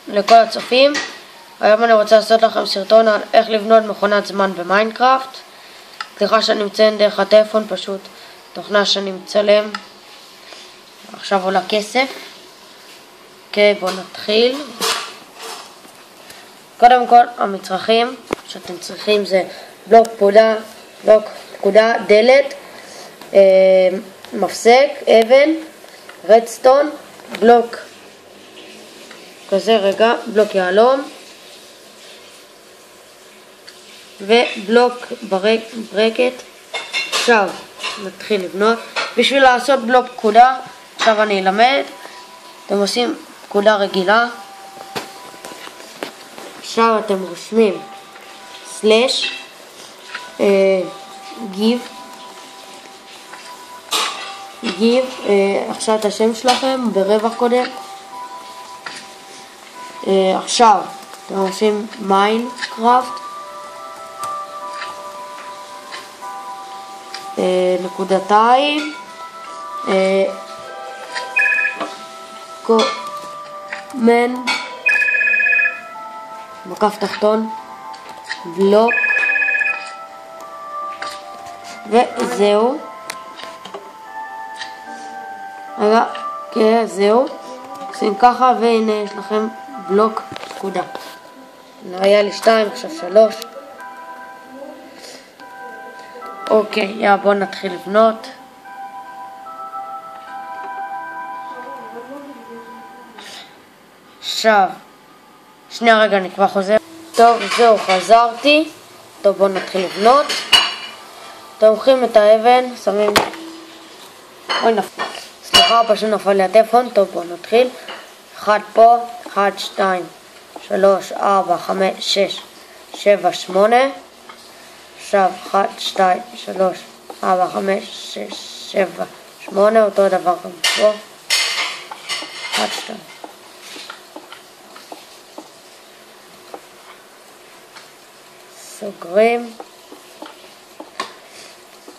לכל הצופים, היום אני רוצה לעשות לכם סרטון על איך לבנות מכונת זמן במיינקראפט. סליחה שאני מציין דרך הטלפון, פשוט תוכנה שאני מצלם עכשיו עולה כסף. אוקיי, בואו נתחיל. קודם כל המצרכים שאתם צריכים זה בלוק פקודה, דלת, מפסק, אבן, רדסטון, בלוק כזה, בלוק יהלום ובלוק ברקט. עכשיו נתחיל לבנות. בשביל לעשות בלוק פקודה, עכשיו אני אלמד. אתם עושים פקודה רגילה, עכשיו אתם רושמים סלש גיב עכשיו את השם שלכם ברווח קודם. עכשיו אתם עושים מיינקראפט נקודתיים קומן מקף תחתון בלוק וזהו. זהו, עושים ככה והנה יש לכם בלוק פקודה. היה לי 2, עכשיו 3. אוקיי, בואו נתחיל לבנות. עכשיו שנייה, אני כבר חוזר. טוב, זהו, חזרתי. טוב, בואו נתחיל לבנות. תומכים את האבן, שמים... אוי, נפל. סליחה, פשוט נפל לי הטלפון. טוב, בואו נתחיל. 1 פה, 1, 2, 3, 4, 5, 6, 7, 8. עכשיו 1, 2, 3, 4, 5, 6, 7, 8. אותו דבר גם פה. 1, 2. סוגרים.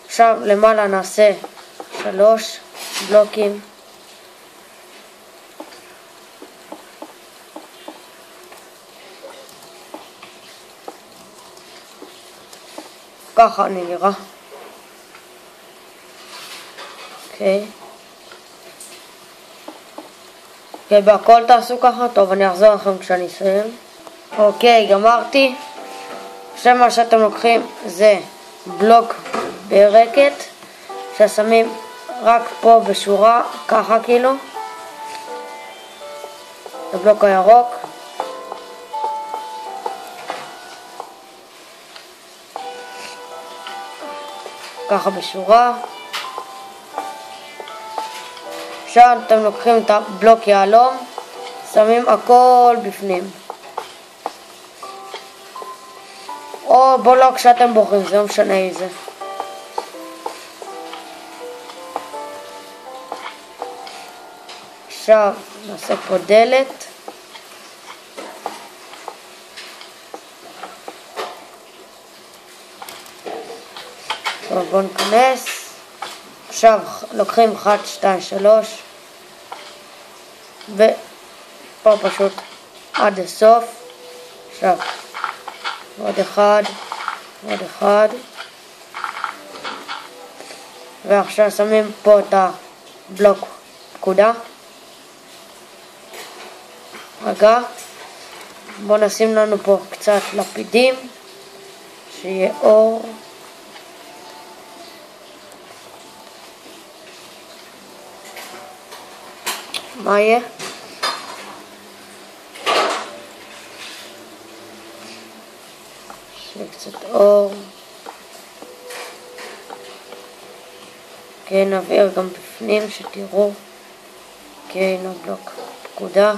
עכשיו למעלה נעשה 3 בלוקים. ככה אני נראה. אוקיי, בהכל תעשו ככה. טוב, אני אחזור לכם כשאני אסיים. אוקיי, גמרתי. עכשיו מה שאתם לוקחים זה בלוק ברקט ששמים רק פה בשורה, ככה כאילו, הבלוק הירוק. ככה בשורה. עכשיו אתם לוקחים את הבלוק יהלום, שמים הכל בפנים, או בלוק שאתם בוחרים, זה לא משנה איזה. עכשיו נעשה פה דלת. טוב, בואו ניכנס. עכשיו לוקחים 1, 2, 3 ופה פשוט עד הסוף. עכשיו עוד אחד, ועכשיו שמים פה את הבלוק פקודה. בואו נשים לנו פה קצת לפידים שיהיה אור. מה יהיה? שיהיה קצת אור. כן, נבהיר גם בפנים שתראו. כן, הבלוק פקודה.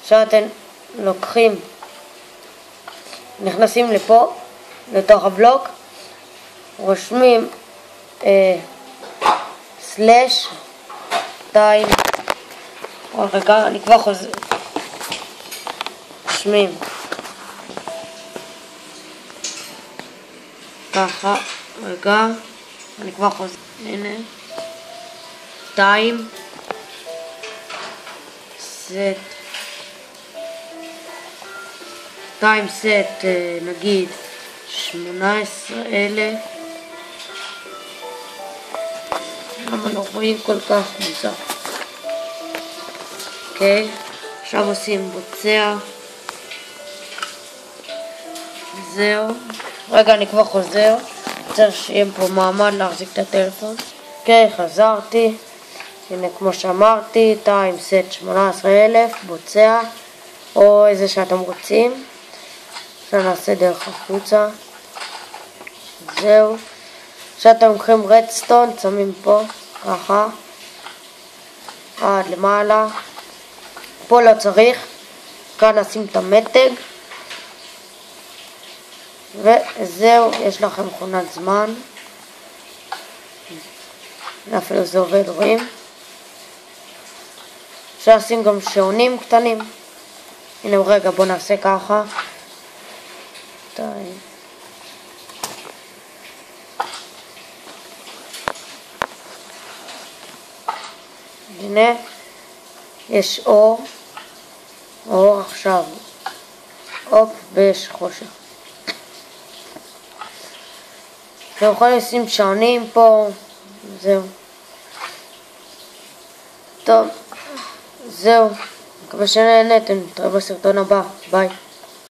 עכשיו אתם לוקחים, נכנסים לפה, לתוך הבלוק, רושמים סלש 2. אני כבר חוזר. רושמים ככה, אני כבר חוזר. הנה 2 Z טיימסט נגיד 18,000. למה לא רואים כל כך מוזר? אוקיי, עכשיו עושים בוצע. זהו. רגע, אני כבר חוזר. צריך שיהיה פה מעמד להחזיק את הטלפון. אוקיי, חזרתי. הנה, כמו שאמרתי, טיימסט 18,000, בוצע, או איזה שאתם רוצים. עכשיו נעשה דרך החוצה. זהו. עכשיו אתם לוקחים רדסטון, שמים פה, ככה. עד למעלה. פה לא צריך. כאן נשים את המתג. וזהו, יש לכם מכונת זמן. אפילו זה עובד, רואים? אפשר לשים גם שעונים קטנים. הנה רגע, בואו נעשה ככה. הנה, יש אור עכשיו. הופ, ויש חושך. אתם יכולים לשים שעונים פה. זהו. טוב, זהו. מקווה שנהנתם. נתראה בסרטון הבא. ביי.